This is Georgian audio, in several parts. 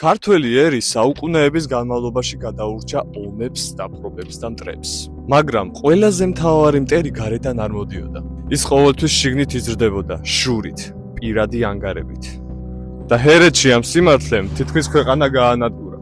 ქართველი ერი საუკუნეების განმავლობაში გადაურჩა ომებს, დაპყრობებს და მტრებს. მაგრამ ყველაზე მთავარი მტერი გარედან არ მოდიოდა. ის ყოველთვის შიგნით იზრდებოდა, შურით, პირადი ანგარებით. და ჰერეთში ამ სიმართლემ თითქმის ქვეყანა გაანადგურა.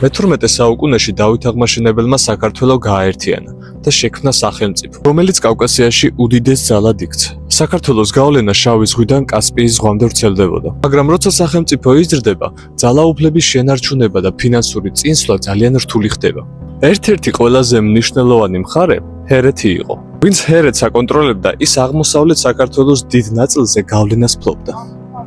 მე-18 საუკუნეში დავით აღმაშენებელმა საქართველო გააერთიანა და შექმნა სახელმწიფო, რომელიც კავკასიაში უდიდეს ძალად იქცა. საქართველოს გავლენა შავი ზღვიდან კასპიის ზღვამდე ვრცელდებოდა. მაგრამ როცა სახელმწიფო იზრდება, ძალაუფლების შენარჩუნება და ფინანსური წინსვლა ძალიან რთული ხდება. ერთ-ერთი ყველაზე მნიშვნელოვანი მხარე ჰერეთი იყო. ვინც ჰერეთს აკონტროლებდა, ის აღმოსავლეთ საქართველოს დიდ ნაწილზე გავლენას ფლობდა.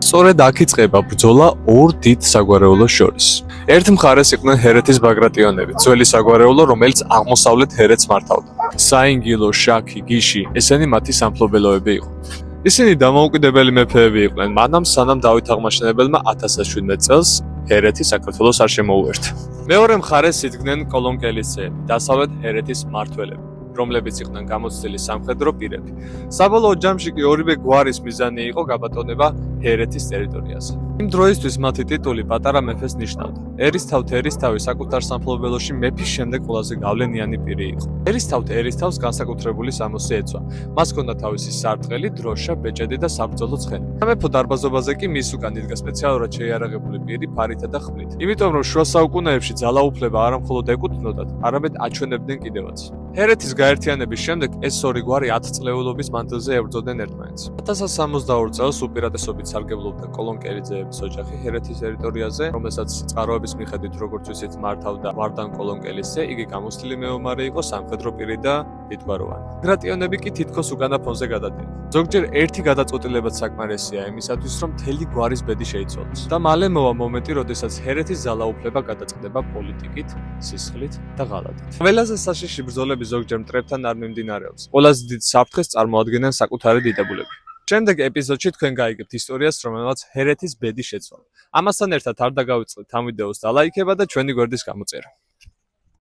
სწორედ აქ იწყება ბრძოლა ორ დიდ საგვარეულოს შორის. ერთ მხარეს იყვნენ ჰერეთის ბაგრატიონები, ძველი საგვარეულო, რომელიც აღმოსავლეთ ჰერეთს მართავდა. საინგილო, შაქი, გიში, ესენი მათი სამფლობელოები იყო. ისინი დამოუკიდებელი მეფეები იყვნენ, მანამ სანამ დავით აღმაშენებელმა 1017 წელს ჰერეთი საქართველოს არ შემოუერთა. მეორე მხარეს იდგნენ კოლონკელისეები, დასავლეთ ჰერეთის მმართველები, რომლებიც იყვნენ გამოცდილი სამხედრო პირები. საბოლოო ჯამში კი ორივე გვარის მიზანი იყო გაბატონება ჰერეთის ტერიტორიაზე. იმ დროისთვის მათი ტიტული პატარა მეფეს ნიშნავდა. ერისთავთ-ერისთავი საკუთარ სამფლობელოში მეფის შემდეგ ყველაზე გავლენიანი პირი იყო. ერისთავთ-ერისთავს განსაკუთრებული სამოსი ეწვა. მას ჰქონდა თავისი სარტყელი, დროშა, ბეჭედი და საბრძოლო ცხენი. სამეფო დარბაზობაზე კი მის უკან იდგა სპეციალურად შეიარაღებული პირი ფარითა და ხმლით. იმიტომ რომ შუა საუკუნეებში ძალაუფლება არა მხოლოდ ეკუთვნოდათ, არამედ აჩვენებდნენ კიდევაც. ჰერეთის გაერთიანების შემდეგ ეს ორი გვარი 10 წლეულობის მანძილზე ებრძოდნენ ერთმანეთს. 1062 წელს უპირატესობით სარგებლობდა კოლონკელიძეების ოჯახი ჰერეთის ტერიტორიაზე, რომელსაც წყაროების მიხედვით როგორც ვისით მართავდა ვარდან კოლონკელისე, იგი გამოცდილი მეომარი იყო, სამხედრო პირი და დიდგვაროვანი. ბაგრატიონები კი თითქოს უკანა ფონზე გადადიან. ზოგჯერ ერთი გადაწყვეტილებაც საკმარისია იმისათვის, რომ მთელი გვარის ბედი შეიცვალოს. და მალე მოვა მომენტი, როდესაც ჰერეთის ძალაუფლება გადაწყდება პოლიტიკით, სისხლით და ღალატით. ყველაზე საშიში ბრძოლები ზოგჯერ მტრებთან არ მიმდინარეობს. ყველაზე დიდ საფრთხეს წარმოადგენენ საკუთარი დიდებულები. შემდეგ ეპიზოდში თქვენ გაიგებთ ისტორიას, რომელმაც ჰერეთის ბედი შეცვალა. ამასთან ერთად არ დაგავიწყდეთ ამ ვიდეოს დალაიქება და ჩვენი გვერდის გამოწერა.